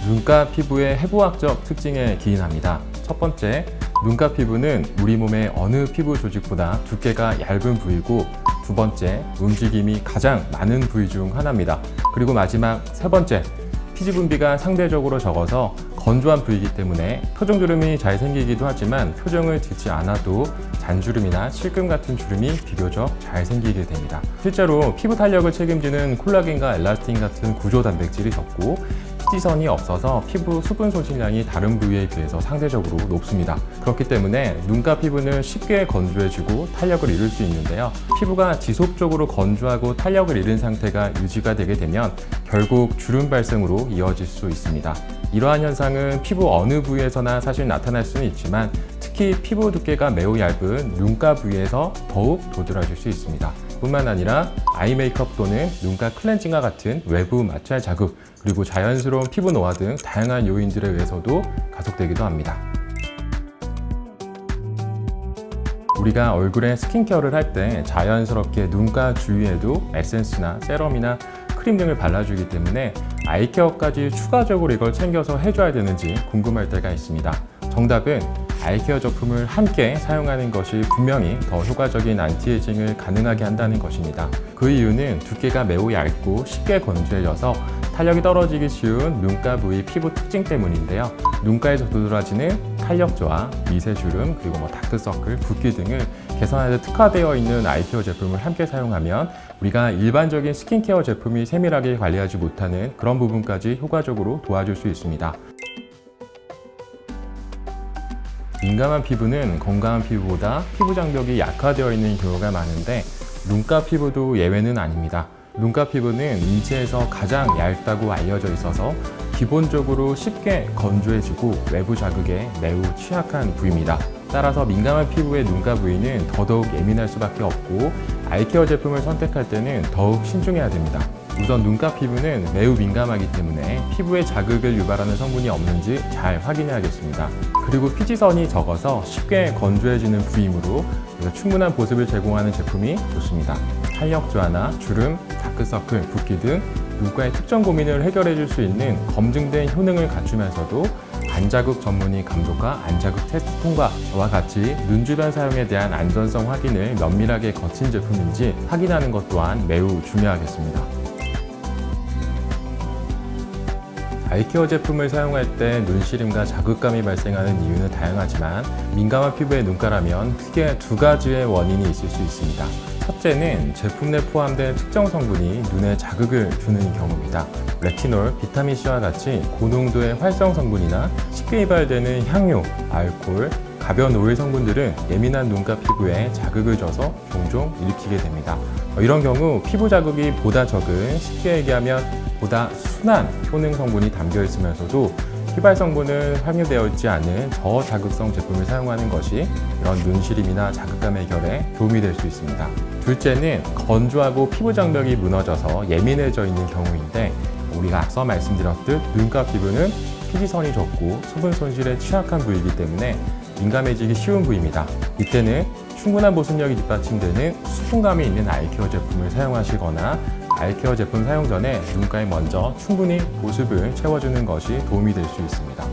눈가 피부의 해부학적 특징에 기인합니다. 첫 번째, 눈가 피부는 우리 몸의 어느 피부 조직보다 두께가 얇은 부위고, 두 번째, 움직임이 가장 많은 부위 중 하나입니다. 그리고 마지막 세 번째, 피지 분비가 상대적으로 적어서 건조한 부위이기 때문에 표정주름이 잘 생기기도 하지만 표정을 짓지 않아도 잔주름이나 실금 같은 주름이 비교적 잘 생기게 됩니다. 실제로 피부 탄력을 책임지는 콜라겐과 엘라스틴 같은 구조 단백질이 적고, 피지선이 없어서 피부 수분 소실량이 다른 부위에 비해서 상대적으로 높습니다. 그렇기 때문에 눈가 피부는 쉽게 건조해지고 탄력을 잃을 수 있는데요. 피부가 지속적으로 건조하고 탄력을 잃은 상태가 유지가 되게 되면 결국 주름 발생으로 이어질 수 있습니다. 이러한 현상은 피부 어느 부위에서나 사실 나타날 수는 있지만, 특히 피부 두께가 매우 얇은 눈가 부위에서 더욱 도드라질 수 있습니다. 뿐만 아니라 아이 메이크업 또는 눈가 클렌징과 같은 외부 마찰 자극, 그리고 자연스러운 피부 노화 등 다양한 요인들에 의해서도 가속되기도 합니다. 우리가 얼굴에 스킨케어를 할 때 자연스럽게 눈가 주위에도 에센스나 세럼이나 크림 등을 발라주기 때문에 아이케어까지 추가적으로 이걸 챙겨서 해줘야 되는지 궁금할 때가 있습니다. 정답은 아이케어 제품을 함께 사용하는 것이 분명히 더 효과적인 안티에이징을 가능하게 한다는 것입니다. 그 이유는 두께가 매우 얇고 쉽게 건조해져서 탄력이 떨어지기 쉬운 눈가 부위 피부 특징 때문인데요. 눈가에서 도드라지는 탄력 저하, 미세주름, 그리고 다크서클, 붓기 등을 개선하는 데 특화되어 있는 아이케어 제품을 함께 사용하면 우리가 일반적인 스킨케어 제품이 세밀하게 관리하지 못하는 그런 부분까지 효과적으로 도와줄 수 있습니다. 민감한 피부는 건강한 피부보다 피부 장벽이 약화되어 있는 경우가 많은데, 눈가 피부도 예외는 아닙니다. 눈가 피부는 인체에서 가장 얇다고 알려져 있어서 기본적으로 쉽게 건조해지고 외부 자극에 매우 취약한 부위입니다. 따라서 민감한 피부의 눈가 부위는 더더욱 예민할 수밖에 없고, 아이케어 제품을 선택할 때는 더욱 신중해야 됩니다. 우선 눈가 피부는 매우 민감하기 때문에 피부에 자극을 유발하는 성분이 없는지 잘 확인해야겠습니다. 그리고 피지선이 적어서 쉽게 건조해지는 부위이므로 충분한 보습을 제공하는 제품이 좋습니다. 탄력 저하나 주름, 다크서클, 붓기 등 눈가의 특정 고민을 해결해 줄 수 있는 검증된 효능을 갖추면서도 반자극 전문의 감독과 안자극 테스트 통과, 저와 같이 눈 주변 사용에 대한 안전성 확인을 면밀하게 거친 제품인지 확인하는 것 또한 매우 중요하겠습니다. 아이케어 제품을 사용할 때 눈시림과 자극감이 발생하는 이유는 다양하지만, 민감한 피부의 눈가라면 크게 두 가지의 원인이 있을 수 있습니다. 첫째는 제품 내 포함된 특정 성분이 눈에 자극을 주는 경우입니다. 레티놀, 비타민C와 같이 고농도의 활성 성분이나 쉽게 이발되는 향료, 알코올, 가벼운 오일 성분들은 예민한 눈가 피부에 자극을 줘서 종종 일으키게 됩니다. 이런 경우 피부 자극이 보다 적은, 쉽게 얘기하면 보다 순한 효능 성분이 담겨 있으면서도 휘발 성분은 함유되어 있지 않은 저자극성 제품을 사용하는 것이 이런 눈시림이나 자극감 해결에 도움이 될 수 있습니다. 둘째는 건조하고 피부 장벽이 무너져서 예민해져 있는 경우인데, 우리가 앞서 말씀드렸듯 눈가 피부는 피지선이 적고 수분 손실에 취약한 부위이기 때문에 민감해지기 쉬운 부위입니다. 이때는 충분한 보습력이 뒷받침되는 수분감이 있는 아이케어 제품을 사용하시거나, 아이케어 제품 사용 전에 눈가에 먼저 충분히 보습을 채워주는 것이 도움이 될 수 있습니다.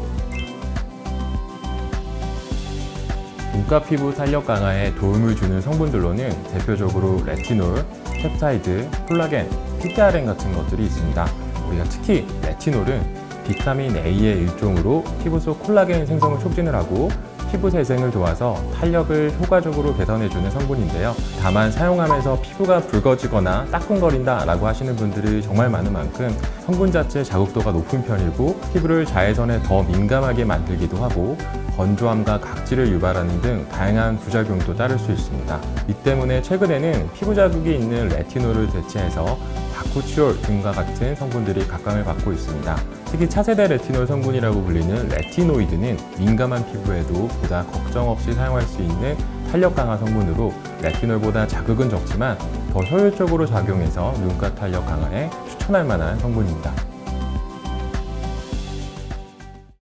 눈가 피부 탄력 강화에 도움을 주는 성분들로는 대표적으로 레티놀, 펩타이드, 콜라겐, PTRN 같은 것들이 있습니다. 우리가 특히 레티놀은 비타민 A의 일종으로 피부 속 콜라겐 생성을 촉진을 하고 피부 재생을 도와서 탄력을 효과적으로 개선해주는 성분인데요. 다만 사용하면서 피부가 붉어지거나 따끔거린다 라고 하시는 분들이 정말 많은 만큼 성분 자체 자극도가 높은 편이고, 피부를 자외선에 더 민감하게 만들기도 하고 건조함과 각질을 유발하는 등 다양한 부작용도 따를 수 있습니다. 이 때문에 최근에는 피부 자극이 있는 레티놀을 대체해서 다쿠치올 등과 같은 성분들이 각광을 받고 있습니다. 특히 차세대 레티놀 성분이라고 불리는 레티노이드는 민감한 피부에도 보다 걱정 없이 사용할 수 있는 탄력 강화 성분으로 레티놀보다 자극은 적지만 더 효율적으로 작용해서 눈가 탄력 강화에 추천할 만한 성분입니다.